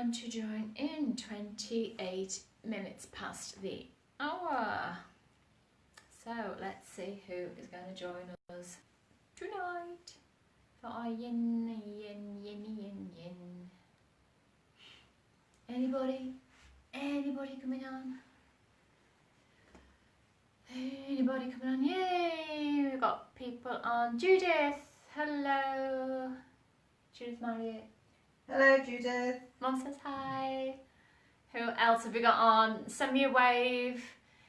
going to join in 28 minutes past the hour. So let's see who is going to join us tonight for our yin. Anybody coming on? Anybody coming on? Yay! We've got people on. Judith, hello. Judith Marriott. Hello, Judith. Mom says hi. Who else have we got on? Send me a wave.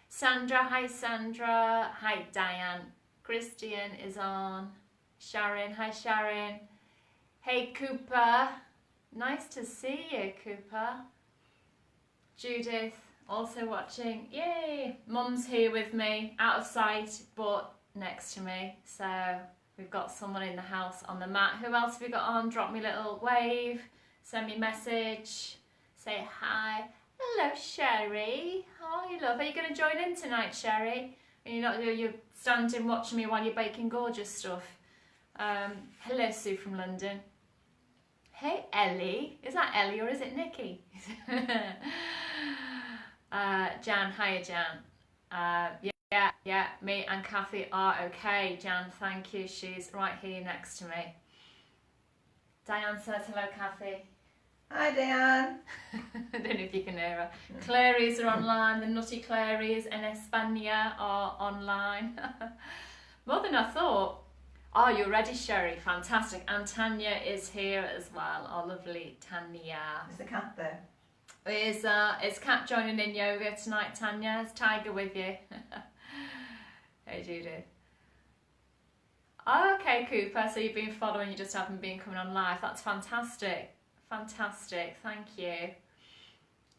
Sandra, hi Sandra. Hi Diane. Christian is on. Sharon, hi Sharon. Hey Cooper. Nice to see you, Cooper. Judith, also watching. Yay! Mum's here with me, out of sight, but next to me. So we've got someone in the house on the mat. Who else have we got on? Drop me a little wave. Send me a message. Say hi. Hello, Sherry. How are you, love? Are you going to join in tonight, Sherry? You're standing watching me while you're baking gorgeous stuff. Hello, Sue from London. Hey, Ellie. Is that Ellie or is it Nikki? Jan, hiya, Jan. Yeah, me and Kathy are okay. Jan, thank you. She's right here next to me. Diane says hello, Kathy. Hi, Diane. I don't know if you can hear her. Claries are online. The Nutty Claries in España are online. More than I thought. Oh, you're ready, Sherry. Fantastic. And Tanya is here as well. Our lovely Tanya. Is the cat there? Is Kat joining in yoga tonight, Tanya? Is Tiger with you? Hey, Judith. Oh, okay, Cooper. So you've been following, you just haven't been coming on live. That's fantastic. Fantastic. Thank you.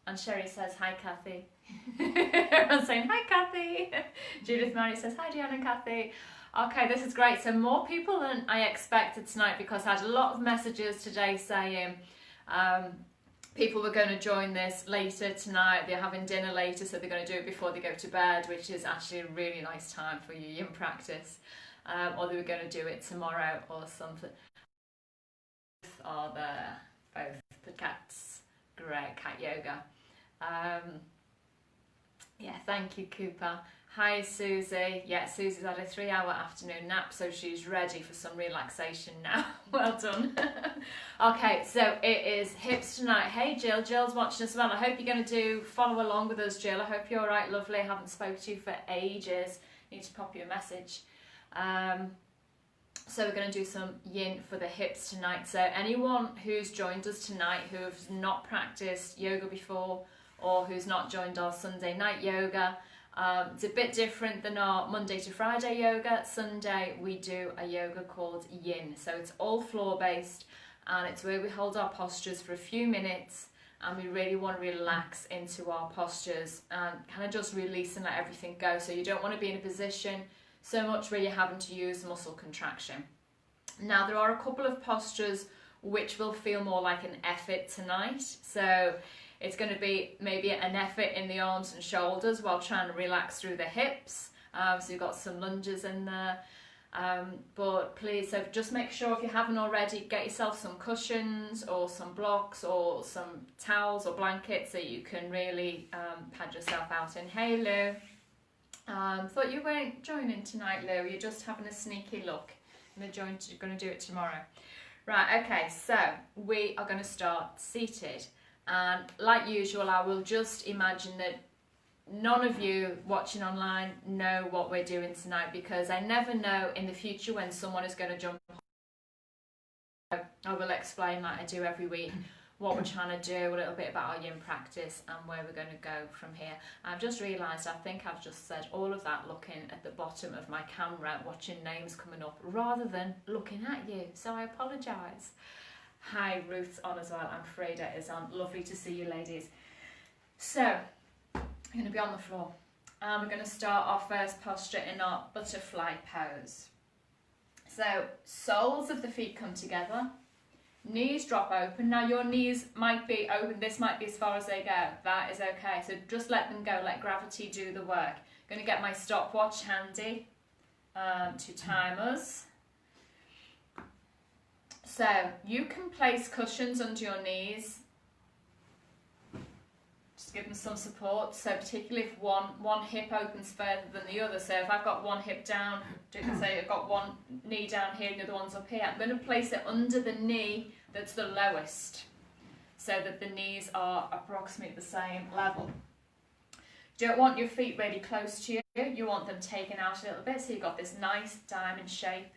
And Sherry says, hi, Kathy. I'm saying, hi, Kathy. Judith Mary says, hi, Diane and Kathy. Okay, this is great. So more people than I expected tonight because I had a lot of messages today saying people were going to join this later tonight. They're having dinner later, so they're going to do it before they go to bed, which is actually a really nice time for your yin practice. Or they were going to do it tomorrow or something. Both are there. Both the cats. Great, cat yoga. Yeah, thank you, Cooper. Hi, Susie. Yeah, Susie's had a 3-hour afternoon nap, so she's ready for some relaxation now. Well done. Okay, so it is hips tonight. Hey, Jill. Jill's watching as well. I hope you're going to follow along with us, Jill. I hope you're all right, lovely. I haven't spoken to you for ages. Need to pop you a message. So we're going to do some yin for the hips tonight. So anyone who's joined us tonight who has not practiced yoga before or who's not joined our Sunday night yoga, it's a bit different than our Monday to Friday yoga. Sunday we do a yoga called yin. So it's all floor based and it's where we hold our postures for a few minutes and we really want to relax into our postures and kind of just release and let everything go. So you don't want to be in a position so much where you're having to use muscle contraction. Now there are a couple of postures which will feel more like an effort tonight. So it's going to be maybe an effort in the arms and shoulders while trying to relax through the hips. So you've got some lunges in there. But please, so just make sure if you haven't already, get yourself some cushions or some blocks or some towels or blankets so you can really pad yourself out in. Hey Lou. Thought you weren't joining tonight, Lou. You're just having a sneaky look. You're going to do it tomorrow. Right, okay, so we are going to start seated. And like usual, I will just imagine that none of you watching online know what we're doing tonight because I never know in the future when someone is going to jump. I will explain like I do every week what we're trying to do, a little bit about our yin practice and where we're going to go from here. I've just realised I think I've just said all of that looking at the bottom of my camera, watching names coming up rather than looking at you, so I apologise. Hi, Ruth's on as well and Freda is on. Lovely to see you ladies. So, I'm going to be on the floor and we're going to start our first posture in our butterfly pose. So, soles of the feet come together. Knees drop open. Now your knees might be open, this might be as far as they go. That is okay. So just let them go, let gravity do the work. I'm going to get my stopwatch handy to time us. So you can place cushions under your knees them some support. So particularly if one hip opens further than the other. So if I've got one hip down, say I've got one knee down here and the other one's up here, I'm going to place it under the knee that's the lowest, so that the knees are approximately the same level. You don't want your feet really close to you. You want them taken out a little bit, so you've got this nice diamond shape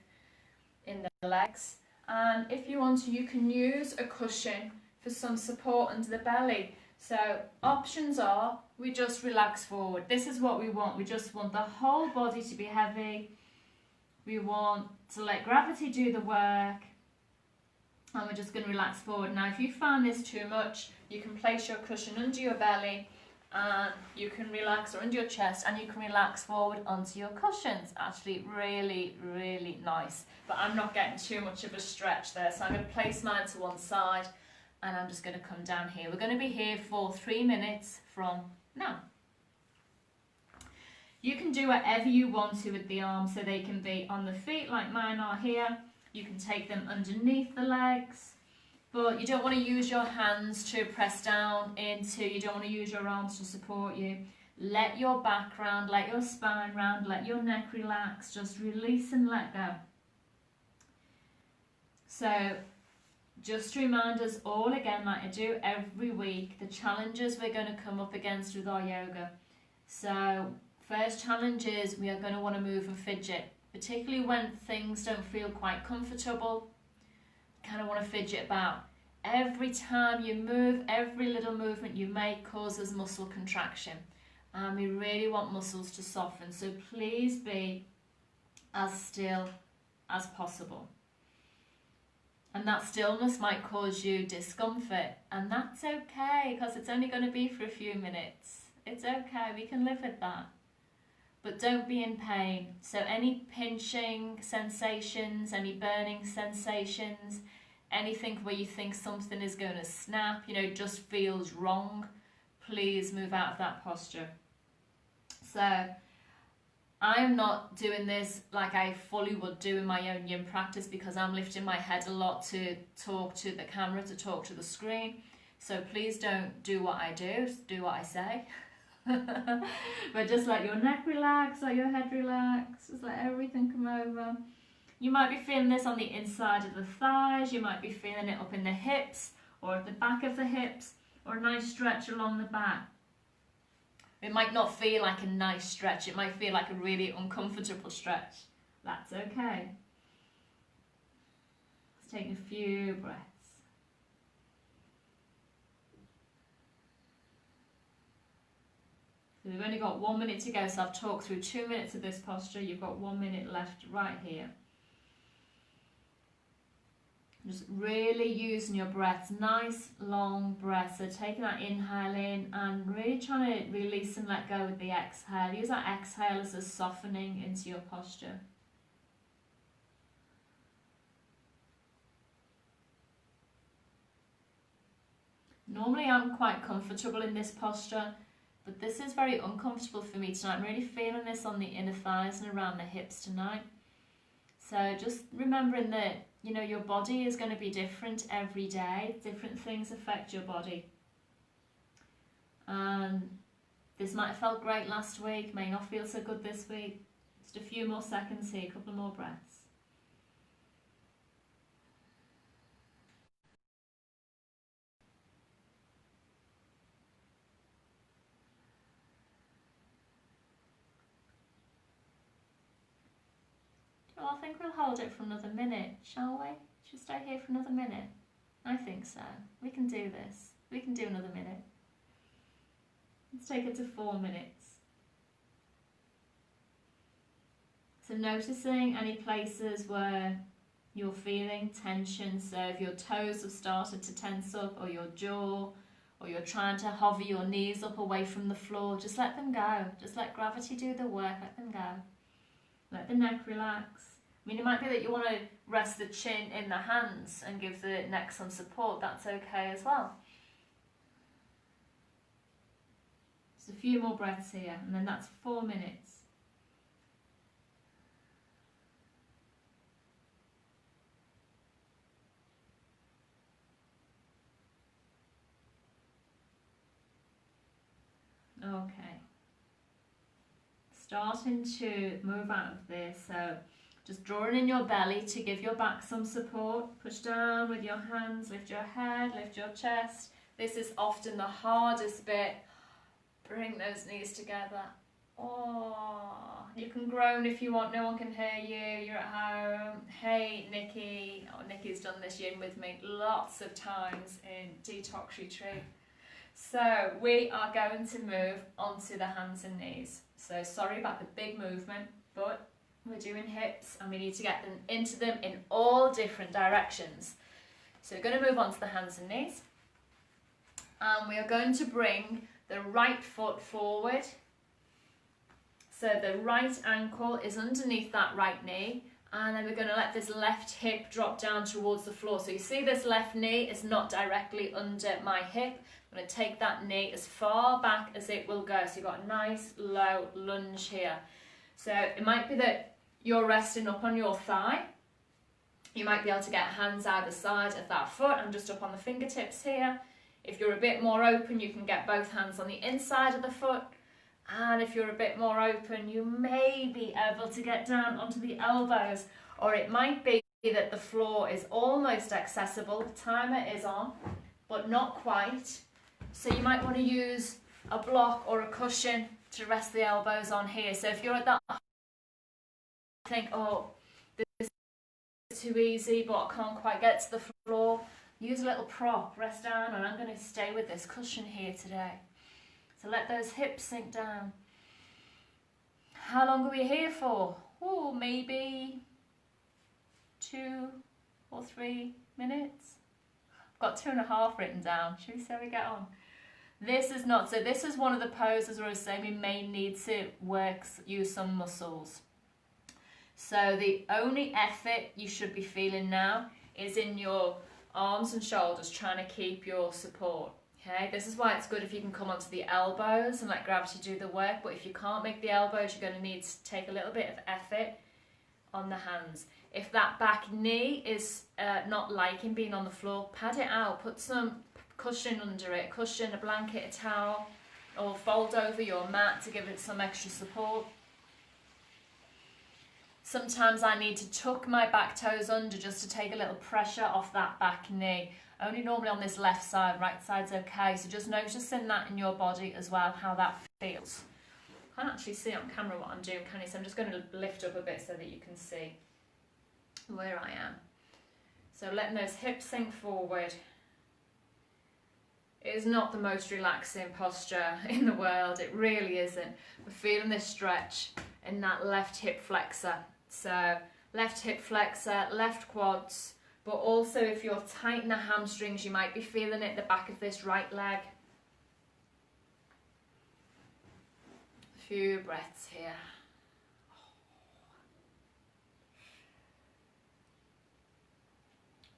in the legs. And if you want to, you can use a cushion for some support under the belly. So options are, we just relax forward. This is what we want. We just want the whole body to be heavy. We want to let gravity do the work. And we're just going to relax forward. Now, if you find this too much, you can place your cushion under your belly and you can relax, or under your chest, and you can relax forward onto your cushions. Actually, really, really nice. But I'm not getting too much of a stretch there, so I'm going to place mine to one side and I'm just going to come down here. We're going to be here for 3 minutes from now. You can do whatever you want to with the arms, so they can be on the feet like mine are here. You can take them underneath the legs. But you don't want to use your hands to press down into, you don't want to use your arms to support you. Let your back round, let your spine round, let your neck relax, just release and let go. So just to remind us all again, like I do every week, the challenges we're going to come up against with our yoga. So first challenge is we are going to want to move and fidget, particularly when things don't feel quite comfortable. Kind of want to fidget about. Every time you move, every little movement you make causes muscle contraction, and we really want muscles to soften, so please be as still as possible. And that stillness might cause you discomfort, and that's okay, because it's only going to be for a few minutes. It's okay, we can live with that. But don't be in pain. So any pinching sensations, any burning sensations, anything where you think something is going to snap, you know, just feels wrong, please move out of that posture. So I'm not doing this like I fully would do in my own yin practice, because I'm lifting my head a lot to talk to the camera, to talk to the screen. So please don't do what I do what I say. But just let your neck relax, let your head relax, just let everything come over. You might be feeling this on the inside of the thighs, you might be feeling it up in the hips or at the back of the hips, or a nice stretch along the back. It might not feel like a nice stretch, it might feel like a really uncomfortable stretch. That's okay. Let's take a few breaths. So we've only got 1 minute to go, so I've talked through 2 minutes of this posture. You've got 1 minute left right here. Just really using your breaths, nice long breaths. So taking that inhale in and really trying to release and let go with the exhale. Use that exhale as a softening into your posture. Normally I'm quite comfortable in this posture, but this is very uncomfortable for me tonight. I'm really feeling this on the inner thighs and around the hips tonight. So just remembering that, you know, your body is going to be different every day. Different things affect your body. And this might have felt great last week, may not feel so good this week. Just a few more seconds here, a couple more breaths. Well, I think we'll hold it for another minute, shall we? Should we stay here for another minute? I think so. We can do this. We can do another minute. Let's take it to 4 minutes. So noticing any places where you're feeling tension, so if your toes have started to tense up, or your jaw, or you're trying to hover your knees up away from the floor, just let them go. Just let gravity do the work, let them go. Let the neck relax. I mean, it might be that you want to rest the chin in the hands and give the neck some support. That's okay as well. Just a few more breaths here, and then that's 4 minutes. Okay. Starting to move out of this, so just drawing in your belly to give your back some support. Push down with your hands, lift your head, lift your chest. This is often the hardest bit. Bring those knees together. Oh, you can groan if you want, no one can hear you, you're at home. Hey, Nikki. Oh, Nikki's done this yin with me lots of times in detox retreat. So we are going to move onto the hands and knees. So sorry about the big movement, but we're doing hips and we need to get them into them in all different directions. So we're going to move on to the hands and knees. And we are going to bring the right foot forward. So the right ankle is underneath that right knee. And then we're going to let this left hip drop down towards the floor. So you see this left knee is not directly under my hip. I'm going to take that knee as far back as it will go. So you've got a nice low lunge here. So it might be that you're resting up on your thigh. You might be able to get hands either side of that foot. I'm just up on the fingertips here. If you're a bit more open, you can get both hands on the inside of the foot. And if you're a bit more open, you may be able to get down onto the elbows. Or it might be that the floor is almost accessible. The timer is on, but not quite. So you might want to use a block or a cushion to rest the elbows on here. So if you're at that, think, oh, this is too easy, but I can't quite get to the floor. Use a little prop, rest down, and I'm going to stay with this cushion here today. So let those hips sink down. How long are we here for? Oh, maybe 2 or 3 minutes. I've got 2.5 written down. Should we see how we get on? This is not, so this is one of the poses where I say we may need to use some muscles. So the only effort you should be feeling now is in your arms and shoulders, trying to keep your support. Okay, this is why it's good if you can come onto the elbows and let gravity do the work, but if you can't make the elbows, you're going to need to take a little bit of effort on the hands. If that back knee is not liking being on the floor, pad it out, put some cushion under it, a blanket, a towel, or fold over your mat to give it some extra support. Sometimes I need to tuck my back toes under just to take a little pressure off that back knee. Only normally on this left side, right side's okay. So just noticing that in your body as well, how that feels. I can't actually see on camera what I'm doing, can you? So I'm just going to lift up a bit so that you can see where I am. So letting those hips sink forward. It is not the most relaxing posture in the world. It really isn't. We're feeling this stretch in that left hip flexor. So left hip flexor, left quads, but also if you're tight in the hamstrings, you might be feeling it at the back of this right leg. A few breaths here.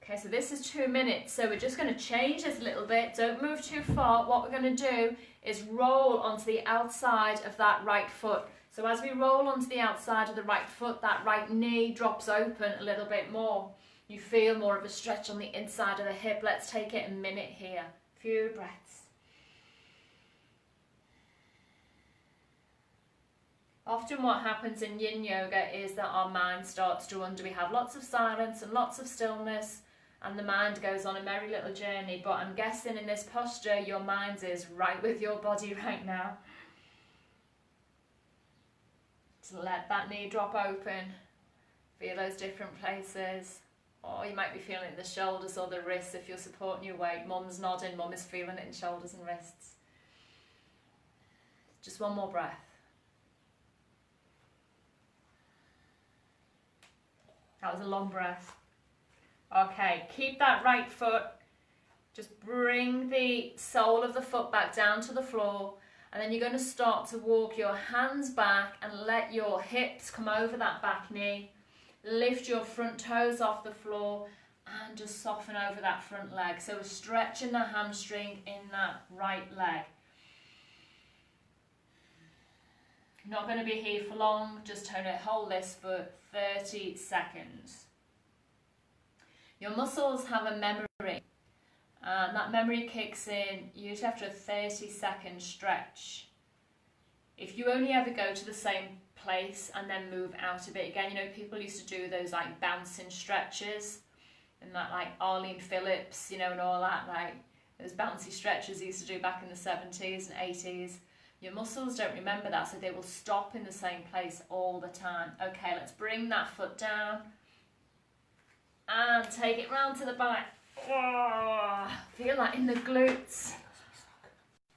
Okay, so this is 2 minutes, so we're just going to change this a little bit. Don't move too far. What we're going to do is roll onto the outside of that right foot. So as we roll onto the outside of the right foot, that right knee drops open a little bit more. You feel more of a stretch on the inside of the hip. Let's take it a minute here. A few breaths. Often what happens in yin yoga is that our mind starts to wander. We have lots of silence and lots of stillness, and the mind goes on a merry little journey. But I'm guessing in this posture, your mind is right with your body right now. So let that knee drop open. Feel those different places. Or you might be feeling it in the shoulders or the wrists if you're supporting your weight. Mum's nodding, mum is feeling it in shoulders and wrists. Just one more breath. That was a long breath. Okay, keep that right foot. Just bring the sole of the foot back down to the floor. And then you're going to start to walk your hands back and let your hips come over that back knee. Lift your front toes off the floor and just soften over that front leg. So we're stretching the hamstring in that right leg. Not going to be here for long, just going to hold this for 30 seconds. Your muscles have a memory, and that memory kicks in usually after a 30-second stretch. If you only ever go to the same place and then move out of it again, you know, people used to do those like bouncing stretches and that like Arlene Phillips, you know, and all that, like those bouncy stretches they used to do back in the 70s and 80s. Your muscles don't remember that, so they will stop in the same place all the time. Okay, let's bring that foot down and take it round to the back. Oh, feel that in the glutes.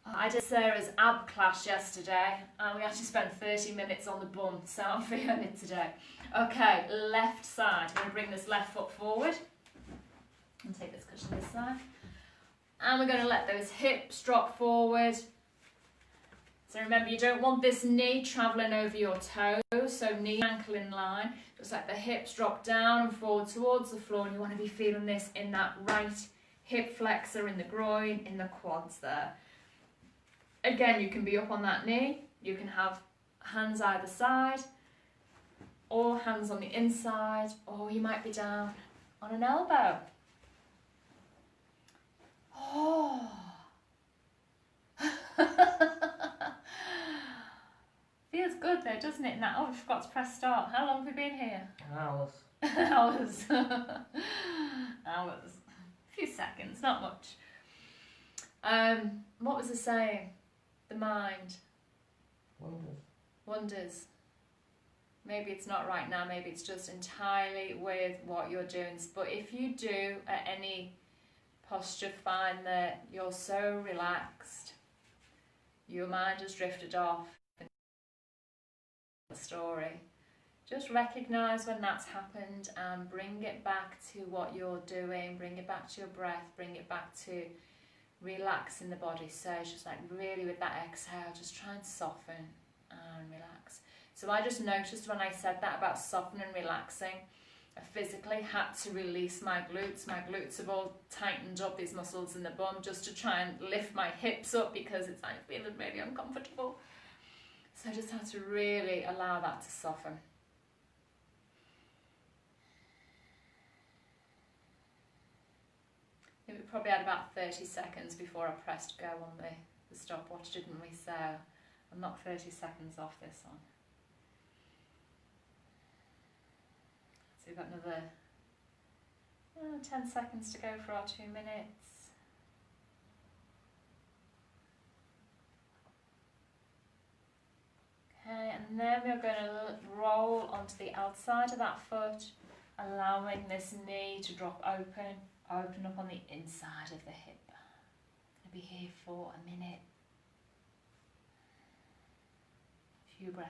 I did Sarah's ab class yesterday and we actually spent 30 minutes on the bum, so I'm feeling it today. Okay, left side. I'm going to bring this left foot forward and take this cushion this side. And we're going to let those hips drop forward. So remember, you don't want this knee travelling over your toes, so knee ankle in line. Just let the hips drop down and forward towards the floor, and you want to be feeling this in that right hip flexor, in the groin, in the quads there. Again, you can be up on that knee, you can have hands either side, or hands on the inside, or you might be down on an elbow. Oh. Feels good though, doesn't it? Now, oh, I forgot to press start. How long have we been here? Hours. Hours. Hours. A few seconds, not much. What was I saying? The mind. Wonders. Maybe it's not right now, maybe it's just entirely with what you're doing. But if you do at any posture find that you're so relaxed, your mind has drifted off the story, just recognise when that's happened and bring it back to what you're doing, bring it back to your breath, bring it back to relaxing the body. So it's just like really with that exhale, just try and soften and relax. So I just noticed when I said that about softening and relaxing, I physically had to release my glutes. My glutes have all tightened up, these muscles in the bum, just to try and lift my hips up because it's like feeling really uncomfortable. So I just had to really allow that to soften. I think we probably had about 30 seconds before I pressed go on the stopwatch, didn't we? So I'm not 30 seconds off this one. So we've got another 10 seconds to go for our 2 minutes. Okay, and then we're going to roll onto the outside of that foot, allowing this knee to drop open up on the inside of the hip. I'm going to be here for a minute. A few breaths.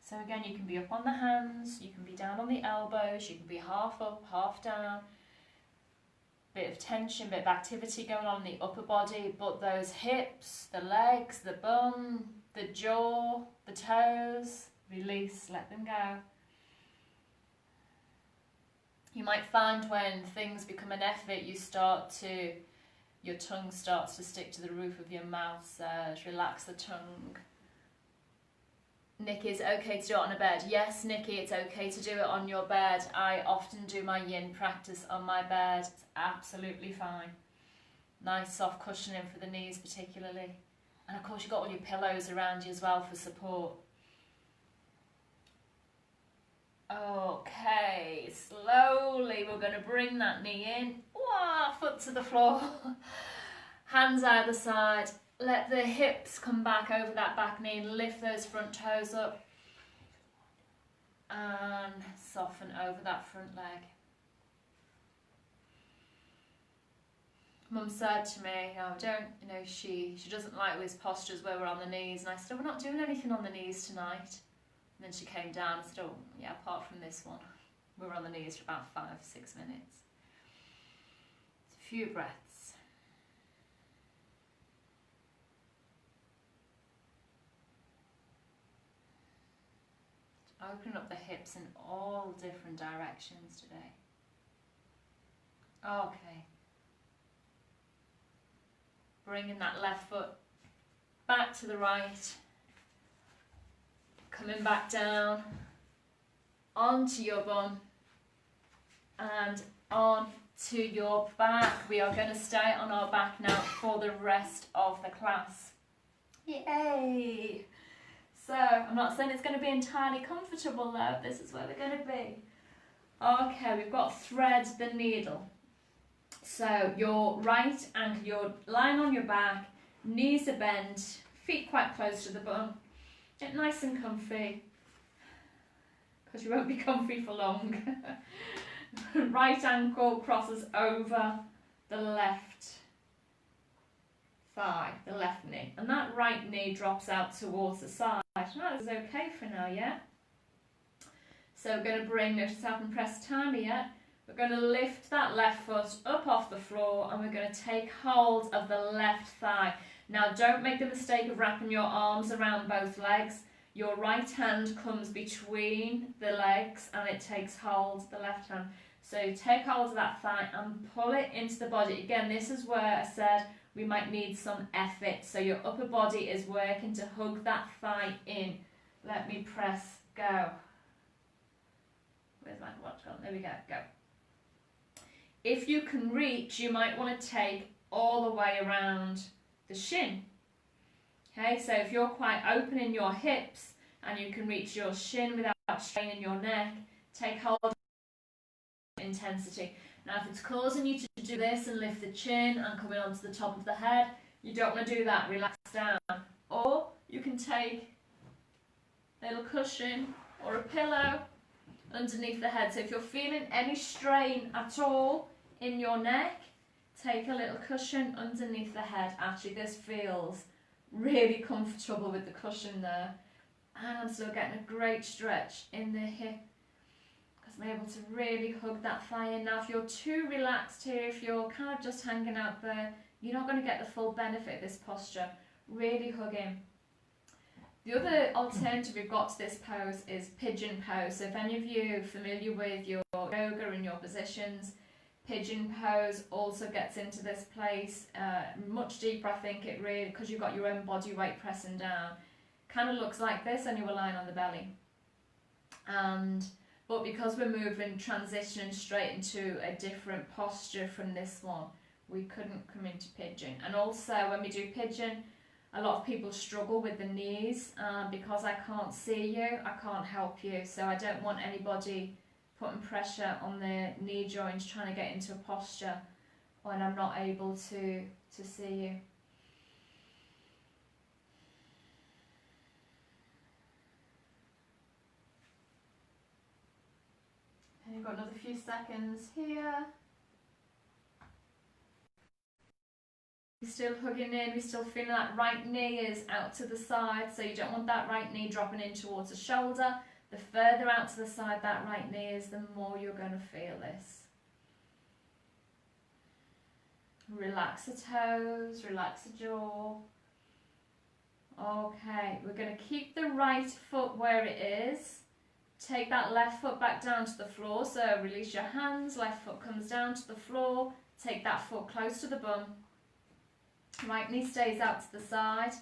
So again, you can be up on the hands, you can be down on the elbows, you can be half up, half down. Bit of tension, bit of activity going on in the upper body, but those hips, the legs, the bum, the jaw, the toes, release, let them go. You might find when things become an effort, your tongue starts to stick to the roof of your mouth, so relax the tongue. Nikki, is it okay to do it on a bed? Yes, Nikki, it's okay to do it on your bed. I often do my yin practice on my bed. It's absolutely fine. Nice soft cushioning for the knees particularly. And of course you've got all your pillows around you as well for support. Okay, slowly we're going to bring that knee in. Wah, foot to the floor. Hands either side. Let the hips come back over that back knee and lift those front toes up. And soften over that front leg. Mum said to me, she doesn't like these postures where we're on the knees. And I said, we're not doing anything on the knees tonight. And then she came down and said, oh, yeah, apart from this one, we were on the knees for about 5-6 minutes. A few breaths. Open up the hips in all different directions today. Okay. Bringing that left foot back to the right. Coming back down onto your bum and on to your back. We are going to stay on our back now for the rest of the class. Yay! So, I'm not saying it's going to be entirely comfortable though, this is where we're going to be. Okay, we've got thread the needle. So, your right ankle, you're lying on your back, knees are bent, feet quite close to the bum. Get nice and comfy, because you won't be comfy for long. Right ankle crosses over the left thigh, the left knee, and that right knee drops out towards the side. That is okay for now, yeah? So we're going to bring, notice I haven't pressed timer yet, we're going to lift that left foot up off the floor and we're going to take hold of the left thigh. Now don't make the mistake of wrapping your arms around both legs. Your right hand comes between the legs and it takes hold of the left hand. So take hold of that thigh and pull it into the body. Again, this is where I said we might need some effort. So your upper body is working to hug that thigh in. Let me press go. Where's my watch gone? There we go, go. If you can reach, you might want to take all the way around the shin. Okay, so if you're quite open in your hips and you can reach your shin without straining your neck, take hold of intensity. Now if it's causing you to do this and lift the chin and coming onto the top of the head, you don't want to do that, relax down. Or you can take a little cushion or a pillow underneath the head. So if you're feeling any strain at all in your neck, take a little cushion underneath the head. Actually, this feels really comfortable with the cushion there. And I'm still getting a great stretch in the hip because I'm able to really hug that thigh in. Now, if you're too relaxed here, if you're kind of just hanging out there, you're not going to get the full benefit of this posture. Really hug in. The other alternative we've got to this pose is pigeon pose. So if any of you are familiar with your yoga and your positions, pigeon pose also gets into this place, much deeper I think it really, because you've got your own body weight pressing down. Kind of looks like this and you were lying on the belly. But because we're moving, transitioning straight into a different posture from this one, we couldn't come into pigeon. And also when we do pigeon, a lot of people struggle with the knees because I can't see you, I can't help you. So I don't want anybody putting pressure on the knee joints trying to get into a posture when I'm not able to see you. And you've got another few seconds here. We're still hugging in, we're still feeling that right knee is out to the side, so you don't want that right knee dropping in towards the shoulder. The further out to the side that right knee is, the more you're going to feel this. Relax the toes, relax the jaw. Okay, we're going to keep the right foot where it is. Take that left foot back down to the floor, so release your hands, left foot comes down to the floor. Take that foot close to the bum. Right knee stays out to the side.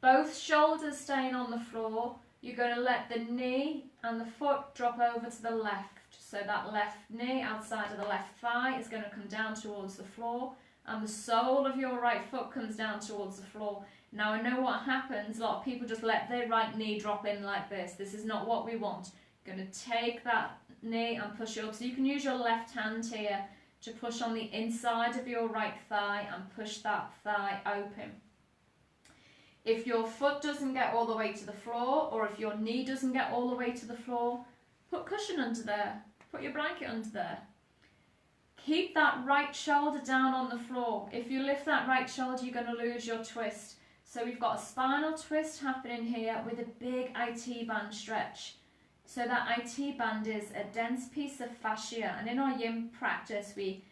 Both shoulders staying on the floor. You're going to let the knee and the foot drop over to the left. So that left knee outside of the left thigh is going to come down towards the floor. And the sole of your right foot comes down towards the floor. Now I know what happens. A lot of people just let their right knee drop in like this. This is not what we want. You're going to take that knee and push it up. So you can use your left hand here to push on the inside of your right thigh and push that thigh open. If your foot doesn't get all the way to the floor, or if your knee doesn't get all the way to the floor, put cushion under there, put your blanket under there. Keep that right shoulder down on the floor. If you lift that right shoulder, you're going to lose your twist. So we've got a spinal twist happening here with a big IT band stretch. So that IT band is a dense piece of fascia, and in our yin practice we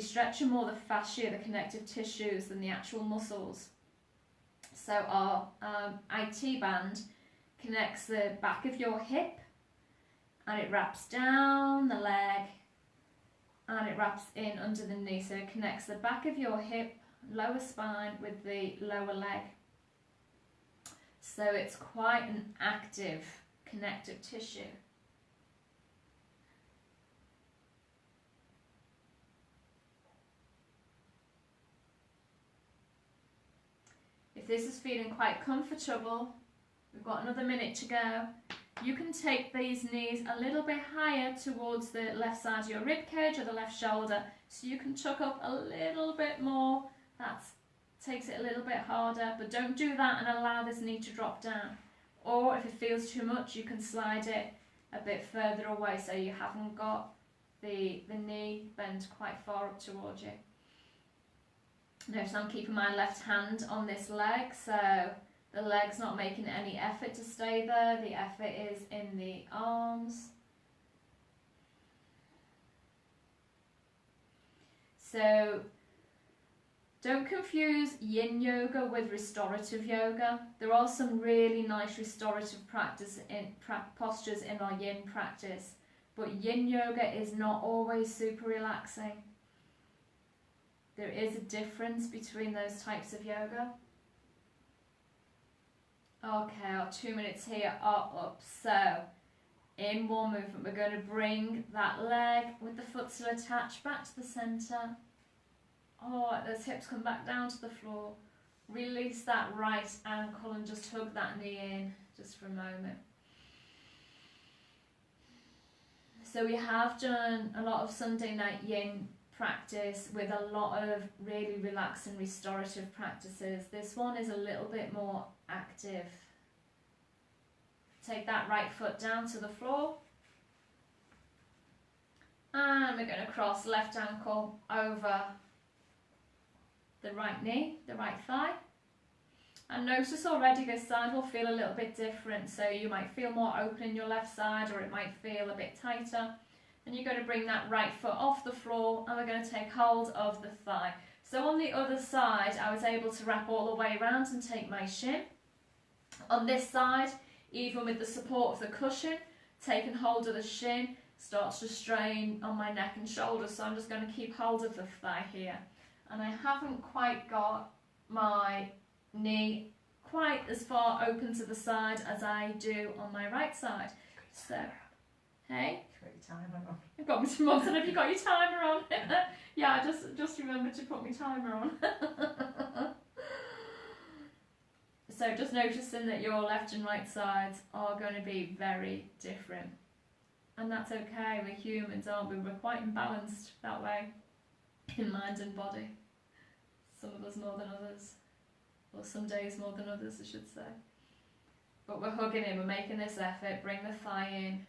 stretch more the fascia, the connective tissues, than the actual muscles. So our IT band connects the back of your hip and it wraps down the leg and it wraps in under the knee. So it connects the back of your hip, lower spine with the lower leg. So it's quite an active connective tissue. If this is feeling quite comfortable, we've got another minute to go. You can take these knees a little bit higher towards the left side of your rib cage or the left shoulder, so you can tuck up a little bit more. That takes it a little bit harder, but don't do that and allow this knee to drop down. Or if it feels too much, you can slide it a bit further away so you haven't got the knee bent quite far up towards you. Notice I'm keeping my left hand on this leg, so the leg's not making any effort to stay there. The effort is in the arms. So don't confuse yin yoga with restorative yoga. There are some really nice restorative postures in our yin practice, but yin yoga is not always super relaxing. There is a difference between those types of yoga. Okay, our 2 minutes here are up. So, in one movement, we're going to bring that leg with the foot still attached back to the centre. Oh, let those hips come back down to the floor. Release that right ankle and just hug that knee in just for a moment. So we have done a lot of Sunday night yin practice with a lot of really relaxing restorative practices. This one is a little bit more active. Take that right foot down to the floor. And we're going to cross left ankle over the right knee, the right thigh. And notice already this side will feel a little bit different. So you might feel more open in your left side, or it might feel a bit tighter. And you're going to bring that right foot off the floor and we're going to take hold of the thigh. So on the other side, I was able to wrap all the way around and take my shin. On this side, even with the support of the cushion, taking hold of the shin starts to strain on my neck and shoulders. So I'm just going to keep hold of the thigh here. And I haven't quite got my knee quite as far open to the side as I do on my right side. So, hey? Your timer on. I've got my mum said, have you got your timer on? Yeah, I just remembered to put my timer on. So just noticing that your left and right sides are going to be very different. And that's okay, we're humans, aren't we? We're quite imbalanced that way, in mind and body. Some of us more than others. Or some days more than others, I should say. But we're hugging in, we're making this effort, bring the thigh in.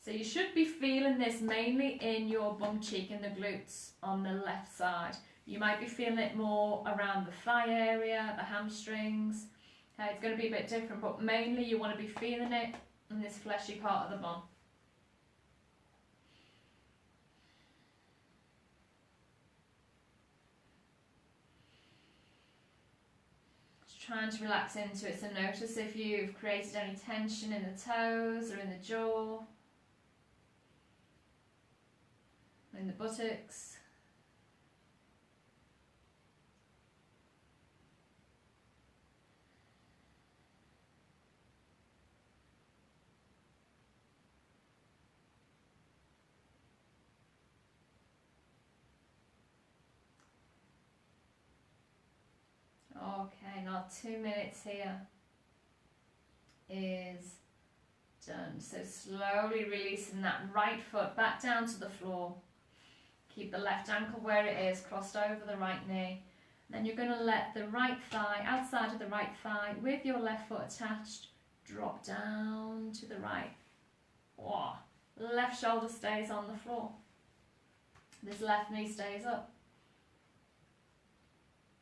So you should be feeling this mainly in your bum cheek and the glutes on the left side. You might be feeling it more around the thigh area, the hamstrings. Okay, it's going to be a bit different, but mainly you want to be feeling it in this fleshy part of the bum. Just trying to relax into it, so notice if you've created any tension in the toes or in the jaw. In the buttocks. Okay, now 2 minutes here is done. So slowly releasing that right foot back down to the floor. Keep the left ankle where it is, crossed over the right knee. Then you're going to let the right thigh, outside of the right thigh, with your left foot attached, drop down to the right. Whoa. Left shoulder stays on the floor. This left knee stays up.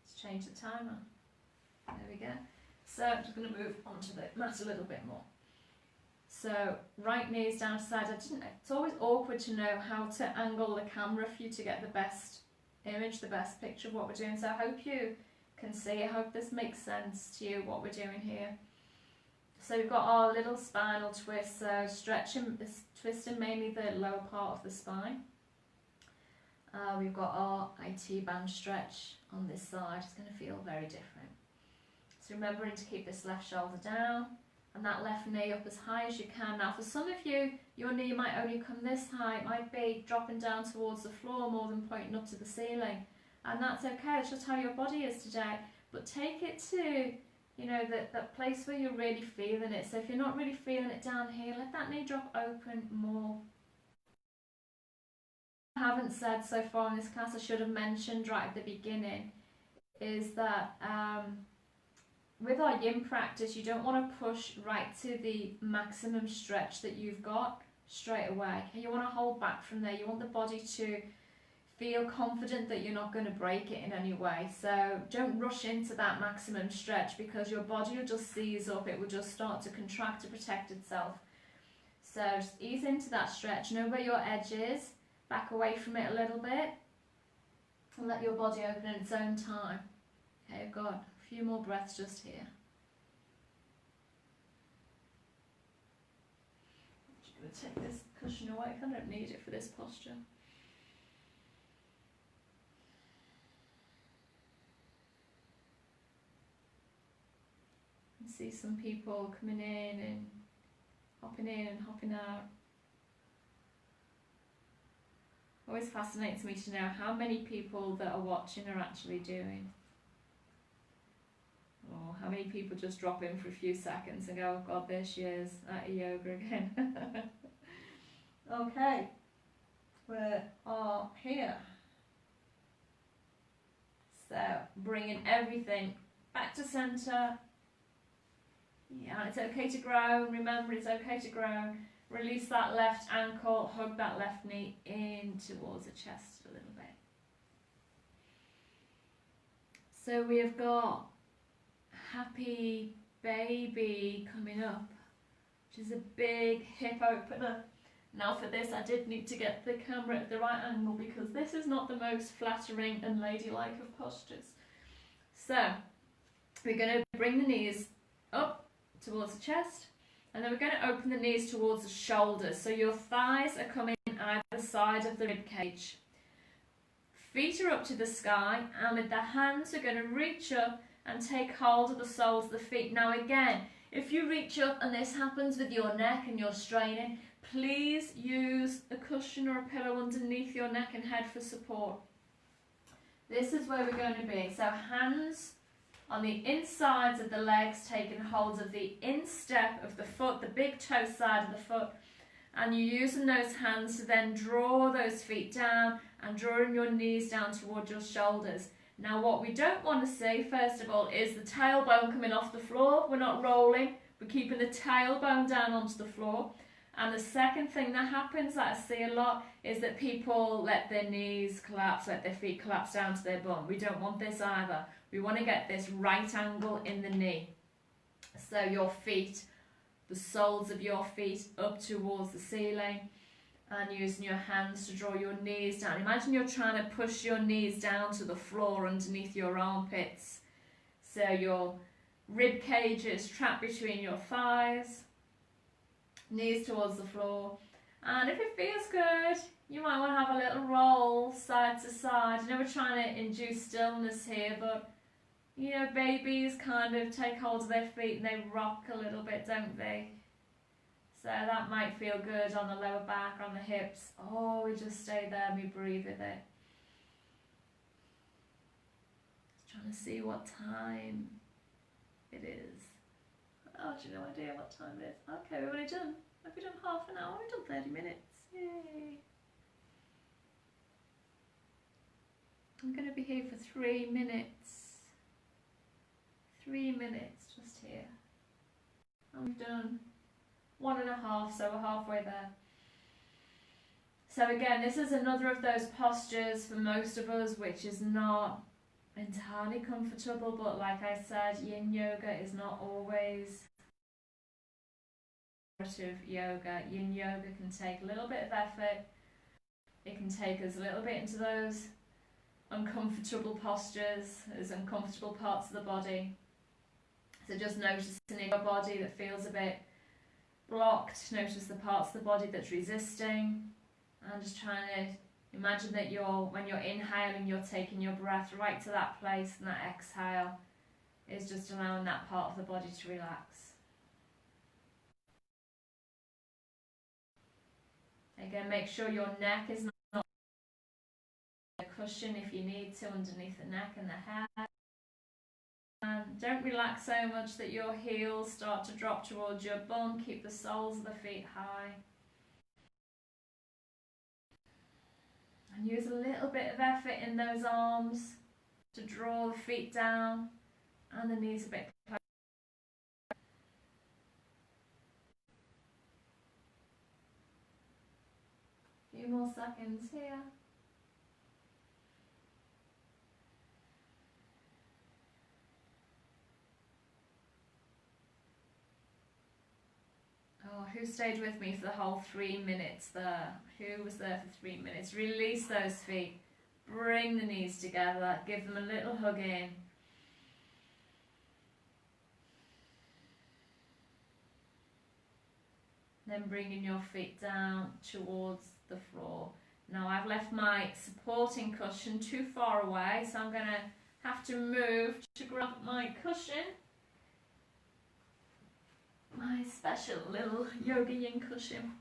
Let's change the timer. There we go. So I'm just going to move onto the mat a little bit more. So right knees down to side. It's always awkward to know how to angle the camera for you to get the best image, the best picture of what we're doing. So I hope you can see. I hope this makes sense to you, what we're doing here. So we've got our little spinal twist. So stretching, twisting mainly the lower part of the spine. We've got our IT band stretch on this side. It's going to feel very different. So remembering to keep this left shoulder down. And that left knee up as high as you can. Now for some of you, your knee might only come this high. It might be dropping down towards the floor more than pointing up to the ceiling. And that's okay, it's just how your body is today. but take it to, you know, that place where you're really feeling it. So if you're not really feeling it down here, let that knee drop open more. I haven't said so far in this class, I should have mentioned right at the beginning, is that with our yin practice, you don't want to push right to the maximum stretch that you've got straight away. You want to hold back from there. You want the body to feel confident that you're not going to break it in any way. So don't rush into that maximum stretch, because your body will just seize up. It will just start to contract to protect itself. So just ease into that stretch. Know where your edge is. Back away from it a little bit. And let your body open in its own time. Okay, I've got a few more breaths just here. I'm just going to take this cushion away. I don't need it for this posture. I see some people coming in and hopping out. Always fascinates me to know how many people that are watching are actually doing. Or how many people just drop in for a few seconds and go, oh God, there she is at yoga again. Okay, we are here. So bringing everything back to centre. Yeah, it's okay to groan. Remember, it's okay to groan. Release that left ankle, hug that left knee in towards the chest a little bit. So we have got Happy Baby coming up, which is a big hip opener. Now for this, I did need to get the camera at the right angle, because this is not the most flattering and ladylike of postures. So we're going to bring the knees up towards the chest, and then we're going to open the knees towards the shoulders. So your thighs are coming either side of the rib cage. Feet are up to the sky, and with the hands we're going to reach up and take hold of the soles of the feet. Now again, if you reach up and this happens with your neck and you're straining, please use a cushion or a pillow underneath your neck and head for support. This is where we're going to be. So hands on the insides of the legs, taking hold of the instep of the foot, the big toe side of the foot, and you're using those hands to then draw those feet down and drawing your knees down towards your shoulders. Now what we don't want to see, first of all, is the tailbone coming off the floor. We're not rolling, we're keeping the tailbone down onto the floor. And the second thing that happens that I see a lot is that people let their knees collapse, let their feet collapse down to their bum. We don't want this either. We want to get this right angle in the knee. So your feet, the soles of your feet up towards the ceiling, and using your hands to draw your knees down. Imagine you're trying to push your knees down to the floor underneath your armpits. So your rib cage is trapped between your thighs, knees towards the floor. And if it feels good, you might want to have a little roll side to side. You know, we're trying to induce stillness here, but you know, babies kind of take hold of their feet and they rock a little bit, don't they? So that might feel good on the lower back, on the hips. Oh, we just stay there and we breathe with it. Just trying to see what time it is. Oh, do you no idea what time it is? Okay, we've only done, have we done half an hour? We've done 30 minutes. Yay. I'm going to be here for 3 minutes. 3 minutes just here. And we've done 1.5, so we're halfway there. So again, this is another of those postures for most of us which is not entirely comfortable, but like I said, yin yoga is not always yoga. Yin yoga can take a little bit of effort. It can take us a little bit into those uncomfortable postures, those uncomfortable parts of the body. So just noticing in your body that feels a bit blocked, notice the parts of the body that's resisting, and just trying to imagine that when you're inhaling, you're taking your breath right to that place, and that exhale is just allowing that part of the body to relax. Again, make sure your neck is not a cushion if you need to underneath the neck and the head. Don't relax so much that your heels start to drop towards your bum. Keep the soles of the feet high. And use a little bit of effort in those arms to draw the feet down and the knees a bit closer. A few more seconds here. Oh, who stayed with me for the whole 3 minutes there? Who was there for 3 minutes? Release those feet. Bring the knees together. Give them a little hug in. Then bringing your feet down towards the floor. Now I've left my supporting cushion too far away, so I'm going to have to move to grab my cushion. My special little yoga yin cushion.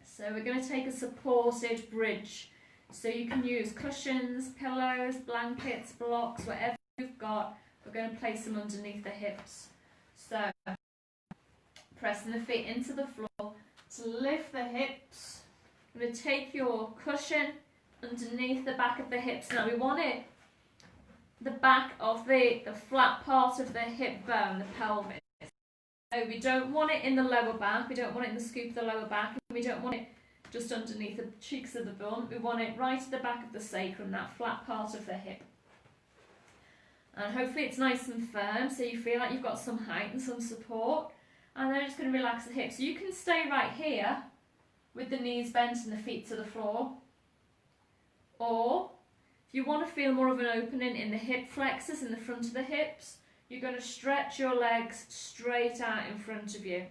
So we're going to take a supported bridge. So you can use cushions, pillows, blankets, blocks, whatever you've got. We're going to place them underneath the hips. So pressing the feet into the floor to lift the hips. I'm going to take your cushion underneath the back of the hips. Now we want it the back of the flat part of the hip bone, the pelvis. So we don't want it in the lower back, we don't want it in the scoop of the lower back, and we don't want it just underneath the cheeks of the bum. We want it right at the back of the sacrum, that flat part of the hip. And hopefully it's nice and firm, so you feel like you've got some height and some support. And then I'm just going to relax the hips. So you can stay right here with the knees bent and the feet to the floor. Or if you want to feel more of an opening in the hip flexors in the front of the hips, you're going to stretch your legs straight out in front of you.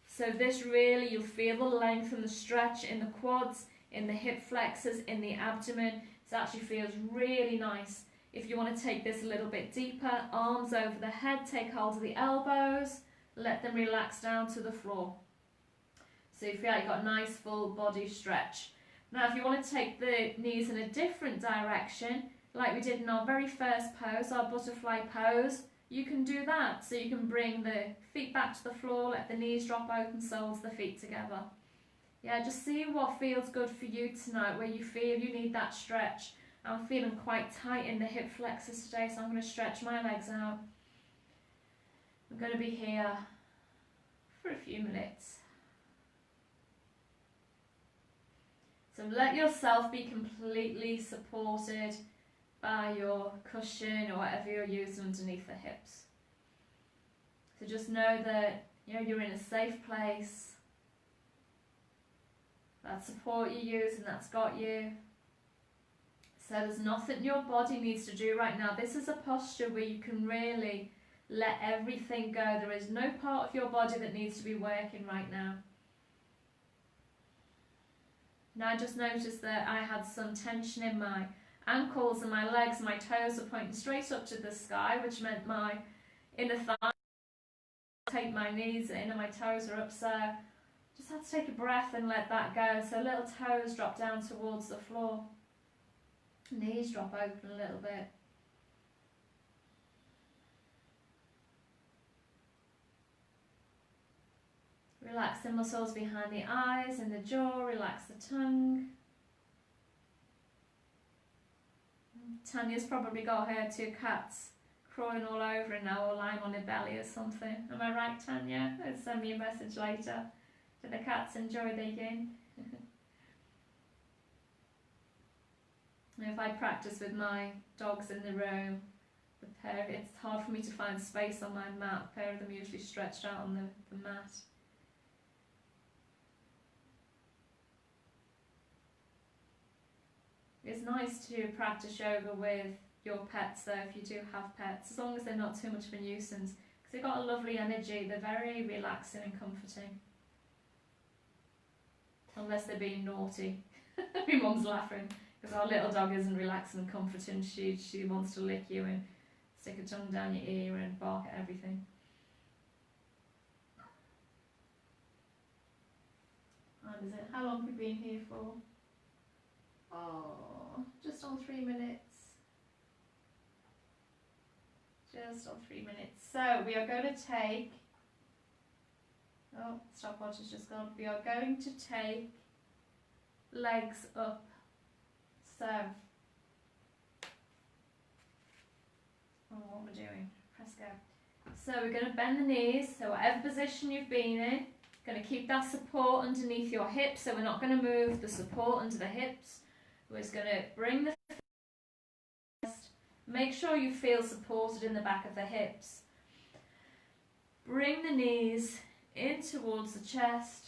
So this really, you'll feel the length and the stretch in the quads, in the hip flexors, in the abdomen. It actually feels really nice. If you want to take this a little bit deeper, arms over the head, take hold of the elbows, let them relax down to the floor. So you feel like you've got a nice full body stretch. Now if you want to take the knees in a different direction, like we did in our very first pose, our butterfly pose, you can do that. So you can bring the feet back to the floor, let the knees drop open, soles of the feet together. Yeah, just see what feels good for you tonight, where you feel you need that stretch. I'm feeling quite tight in the hip flexors today, so I'm going to stretch my legs out. I'm going to be here for a few minutes. So let yourself be completely supported by your cushion or whatever you're using underneath the hips. So just know that you're in a safe place. That support you're using, that's got you. So there's nothing your body needs to do right now. This is a posture where you can really let everything go. There is no part of your body that needs to be working right now. Now I just noticed that I had some tension in my ankles and my legs. My toes were pointing straight up to the sky, which meant my inner thigh take my knees in and my toes are up. So just had to take a breath and let that go. So little toes drop down towards the floor. Knees drop open a little bit. Relax the muscles behind the eyes and the jaw, relax the tongue. Tanya's probably got her 2 cats crawling all over her now or lying on her belly or something. Am I right, Tanya? Send me a message later. Do the cats enjoy their yin? If I practice with my dogs in the room, it's hard for me to find space on my mat. A pair of them usually stretched out on the mat. It's nice to practice yoga with your pets though, if you do have pets, as long as they're not too much of a nuisance, because they've got a lovely energy, they're very relaxing and comforting. Unless they're being naughty. My mum's laughing, because our little dog isn't relaxing and comforting, she wants to lick you and stick her tongue down your ear and bark at everything. And is it, how long have we been here for? Oh, just on 3 minutes. Just on 3 minutes. So we are going to take, oh, stopwatch has just gone. We are going to take legs up. So, oh, what we're doing, press go. So we're going to bend the knees, so whatever position you've been in, going to keep that support underneath your hips, so we're not going to move the support under the hips. We're just going to bring the chest, make sure you feel supported in the back of the hips. Bring the knees in towards the chest.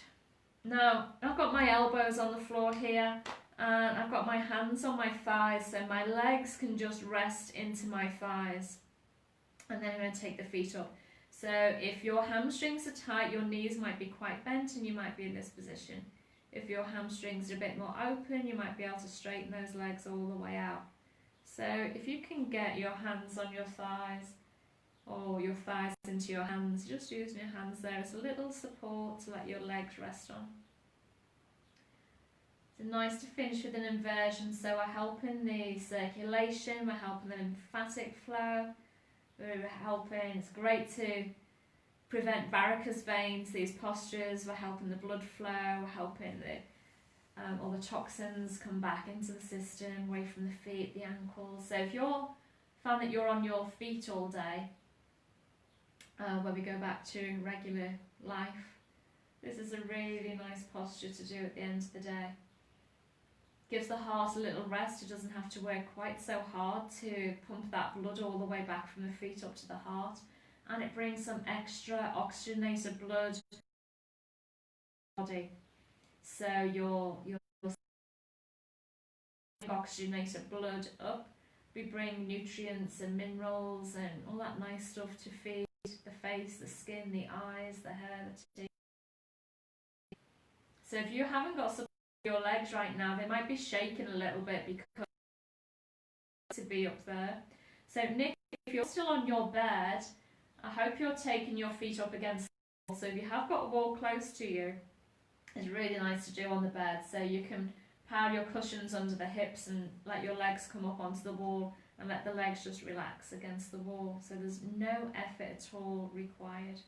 Now, I've got my elbows on the floor here, and I've got my hands on my thighs, so my legs can just rest into my thighs. And then I'm going to take the feet up. So if your hamstrings are tight, your knees might be quite bent and you might be in this position. If your hamstrings are a bit more open, you might be able to straighten those legs all the way out. So if you can get your hands on your thighs or your thighs into your hands, just using your hands there as a little support to let your legs rest on. It's nice to finish with an inversion, so we're helping the circulation, we're helping the lymphatic flow. We're helping, it's great to prevent varicose veins, these postures, we're helping the blood flow, we're helping all the toxins come back into the system, away from the feet, the ankles. So if you're found that you're on your feet all day, when we go back to regular life, this is a really nice posture to do at the end of the day. Gives the heart a little rest. It doesn't have to work quite so hard to pump that blood all the way back from the feet up to the heart, and it brings some extra oxygenated blood to the body. So your oxygenated blood up, we bring nutrients and minerals and all that nice stuff to feed the face, the skin, the eyes, the hair, the teeth. So if you haven't got support your legs right now, they might be shaking a little bit because to be up there. So Nick, if you're still on your bed, I hope you're taking your feet up against the wall. So if you have got a wall close to you, it's really nice to do on the bed. So you can power your cushions under the hips and let your legs come up onto the wall and let the legs just relax against the wall. So there's no effort at all required.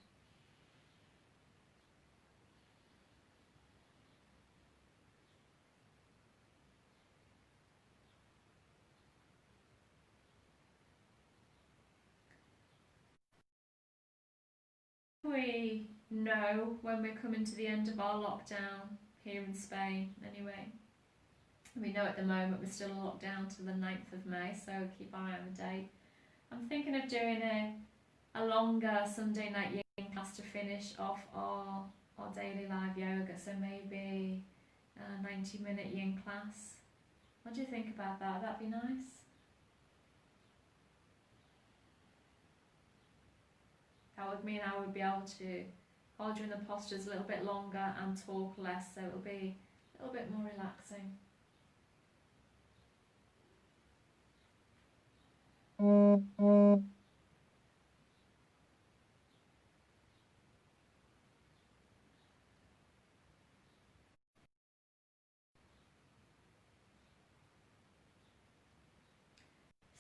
We know when we're coming to the end of our lockdown here in Spain anyway. We know at the moment we're still locked down to the 9th of May, so keep an eye on the date. I'm thinking of doing a longer Sunday night yoga class to finish off our daily live yoga, so maybe a 90-minute yin class. What do you think about that? Would that be nice? That would mean I would be able to hold you in the postures a little bit longer and talk less, so it'll be a little bit more relaxing.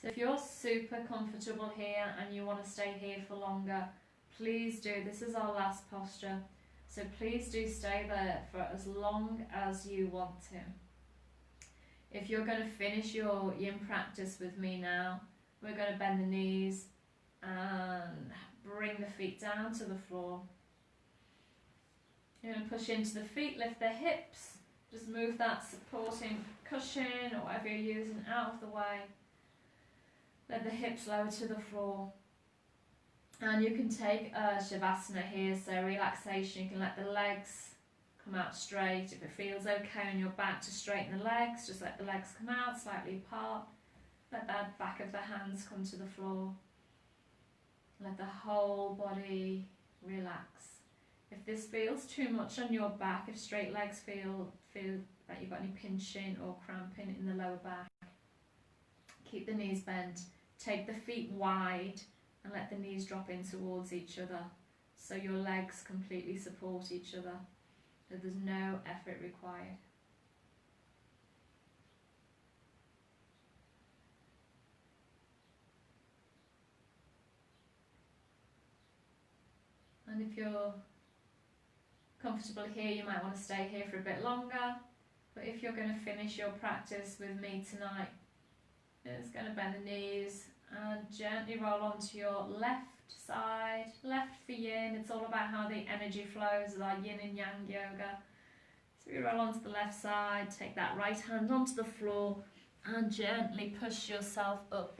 So if you're super comfortable here and you want to stay here for longer, please do. This is our last posture, so please do stay there for as long as you want to. If you're going to finish your yin practice with me now, we're going to bend the knees and bring the feet down to the floor. You're going to push into the feet, lift the hips, just move that supporting cushion or whatever you're using out of the way. Let the hips lower to the floor. And you can take a Shavasana here, so relaxation. You can let the legs come out straight. If it feels okay on your back to straighten the legs, just let the legs come out slightly apart. Let the back of the hands come to the floor. Let the whole body relax. If this feels too much on your back, if straight legs feel like you've got any pinching or cramping in the lower back, keep the knees bent. Take the feet wide and let the knees drop in towards each other so your legs completely support each other. So there's no effort required. And if you're comfortable here, you might want to stay here for a bit longer. But if you're going to finish your practice with me tonight, it's going to bend the knees and gently roll onto your left side, left for yin. It's all about how the energy flows with our yin and yang yoga. So you roll onto the left side, take that right hand onto the floor and gently push yourself up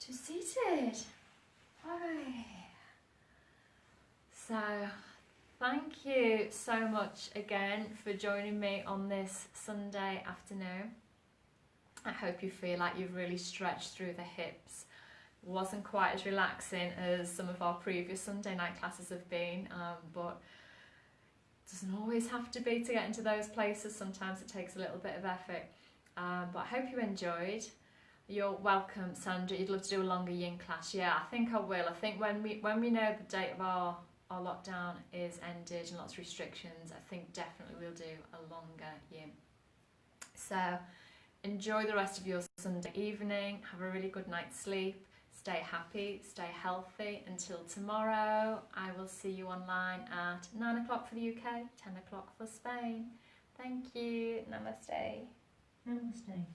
to seated. Hi. So thank you so much again for joining me on this Sunday afternoon. I hope you feel like you've really stretched through the hips. It wasn't quite as relaxing as some of our previous Sunday night classes have been, but it doesn't always have to be to get into those places. Sometimes it takes a little bit of effort. But I hope you enjoyed. You're welcome, Sandra. You'd love to do a longer yin class. Yeah, I think I will. I think when we know the date of our lockdown is ended and lots of restrictions, I think definitely we'll do a longer yin. So enjoy the rest of your Sunday evening. Have a really good night's sleep. Stay happy, stay healthy. Until tomorrow, I will see you online at 9 o'clock for the UK, 10 o'clock for Spain. Thank you. Namaste. Namaste.